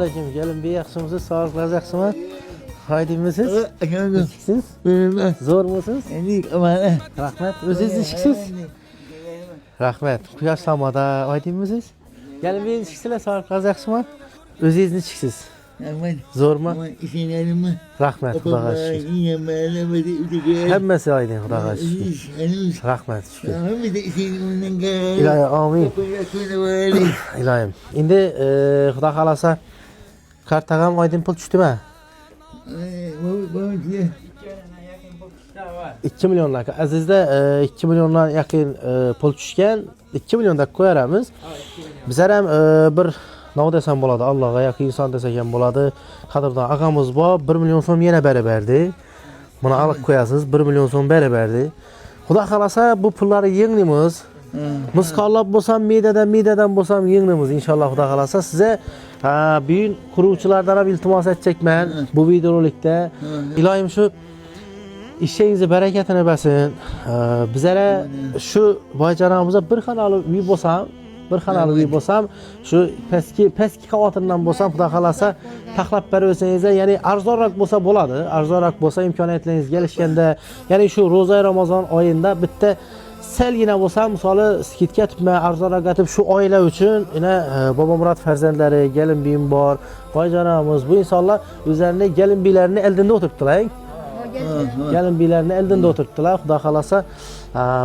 aleyküm. Gelin bir yaxshimisiz? Sağlıklarınız yaxshimi? Haydimisiz? Siz? Zo'r musunuz? Rahmat. O'zingiz nechsiz? Rahmat. Quyosh samoda haydimisiz? Gelin bir nechsizlar? Sağlıklarınız yaxshimi? O'zingiz nechsiz? Zo'rmi? Rahmat. Xudoga shukr. Hammasi aydin, Xudoga shukr. Rahmat. Shukr. Ilohim, amin. Ilohim. Endi Xudo xolasa kartagam oydin pul tushdimi? 2 milyondan azizda 2 milyondan yaqin pul tushgan. 2 millionda qo'yaramiz. Bizlar ham bir nima desam bo'ladi, Allohga yaqin inson desak ham bo'ladi. Qadrdon og'amiz bor, 1 million so'm yana barabardi. Buni olib qo'yasiz, 1 million so'm barabardi. Xudo xolasa bu pullarni yig'nimiz. Misqollab bo'lsam, medadan bo'lsam yig'nimiz inshaalloh Xudo xolasa. Sizga buyuk quruvchilardan ham iltimos etchakman bu videorolikda. Ilohim shu ishingizni barakatini bersin. Bizlara shu boyjanamizga bir xonali uy bo'lsam, shu pastki qavotidan bo'lsam, Xudo xolasa taxlab bersangiz, ya'ni arzonroq bo'lsa bo'ladi. Arzonroq bo'lsa imkoniyatlaringiz kelishganda, ya'ni shu ro'za Ramazon oyida bitta salgina bo'lsa, misoli skidga tutma, arzonroq atib shu oila uchun, yana Bobomurod farzandlari, gelin buyim bor, boyjanamiz, bu insonlar o'zlarini gelin biylarini eldinda o'tiribdilar. Gelin biylarini eldinda o'tiribdilar. Xudo xolasa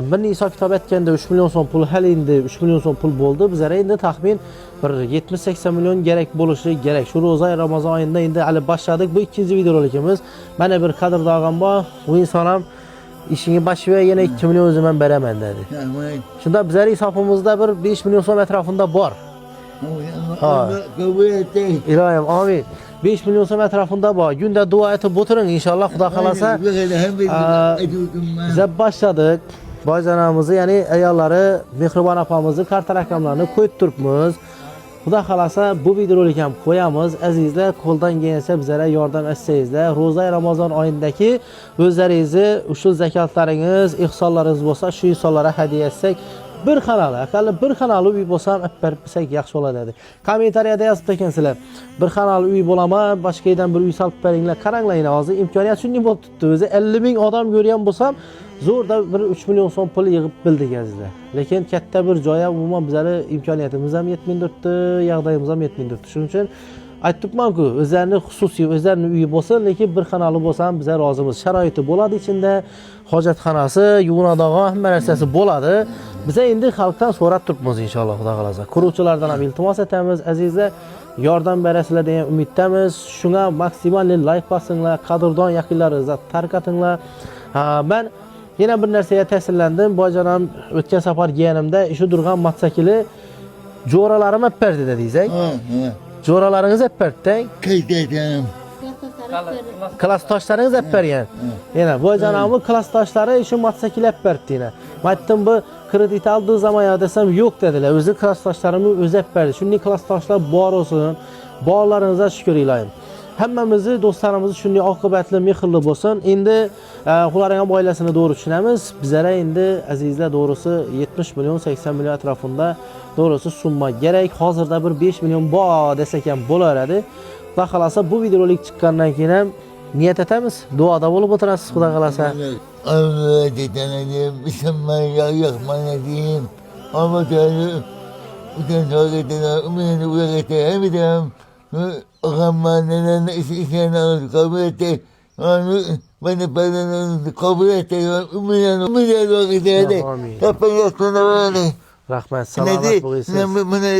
bir hisob kitob etganda 3 million so'm pul hali endi 3 million so'm pul bo'ldi. Bizlar endi taxmin bir 70-80 million kerak bo'lishi kerak. Shu ro'za Ramazon oyida endi hali boshladik. Bu ikkinchi videorolikimiz. Mana bir qadrdog'im bor. Bu inson ham ishingni boshiga yana 2 million o'zim ham beraman dedi. Shunda bizlar hisobimizda bir 5 million so'm atrofida bor. Ilohim, amin. 5 million so'm atrofida bor. Kunda duo etib o'tiring inshaalloh Xudo xolasa. Biz boshladik. Boyjanamizni, ya'ni ayollari, Mehribon opamizni karta raqamlarini qo'yib turibmiz. Xudo xolasa bu videorolik ham qo'yamiz. Azizlar, qo'ldan kelsa bizlarga yordam etsangizlar, ro'za Ramazon oyidagi o'zlaringizni ushul zakotlaringiz, ihsonlaringiz bo'lsa, shu insonlarga hadiya etsak, bir xonali, aqalli bir xonali uy bo'lsa ham berib bersak yaxshi bo'ladi. Kommentariyada yozib ekansizlar. Bir xonali uy bo'laman, boshqa yerdan bir uy solib beringlar. Qaranglar, hozir imkoniyat shunday bo'lib turibdi. O'zi 50 ming odam ko'rgan bo'lsam, zo'rda bir 3 million so'm pul yig'ib bildik azizlar. Lekin katta bir joyga umuman bizlar imkoniyatimiz ham yetmayapti, yog'dayimiz ham yetmayapti. Shuning uchun aytibman-ku, o'zlarining xususiy, o'zlarining uyi bo'lsin, lekin bir xonali bo'lsa ham bizlar rozimiz. Sharoiti bo'ladi ichida, hojatxonasi, yuvinadog'i, hamma narsasi bo'ladi. Biz endi xalqdan so'rab turibmiz inshaalloh Xudo xolasa. Quruvchilardan ham iltimos etamiz azizlar. Yordam berasizlar degan umiddamiz. Shunga maksimal like bosinglar, qadrdon yaqinlaringizga tarqatinglar. Men yana bir narsaga ta'sirlandim. Boyjanam o'tgan safar kelganimda shu turgan motosikli jo'ralarim olib berdi dedingiz-a? Jo'ralaringiz olib berdi-da? Klassdoshlaringiz olib bergan. Yana boyjanamning klassdoshlari shu motosikl olib berdi yana. Men aytdim, bu kredit aldığı zaman ya desem yok dediler. Özü klassdoshlarimni o'zi olib berdi. Shunday klassdoshlar bor olsun. Borlaringizga shukr ilohim. Hammamizni, do'stlarimizni shunday oqibatli, mehrli bo'lsin. Endi ularning ham oilasini to'g'ri tushunamiz. Bizlar endi azizlar to'g'risi 70 million 80 million atrofida to'g'risi summa kerak. Hozirda bir 5 million bor desak ham bo'laveradi. Xudo xolasa bu videorolik chiqqandan keyin ham niyat etamiz. Duoda bo'lib o'tirasiz Xudo xolasa. Ağamanın işini alır, kabul etti. Beni kabul etti. Umuyla vakit edin. Hep ben yaptığında böyle. Rahmet, selamet bu Bunu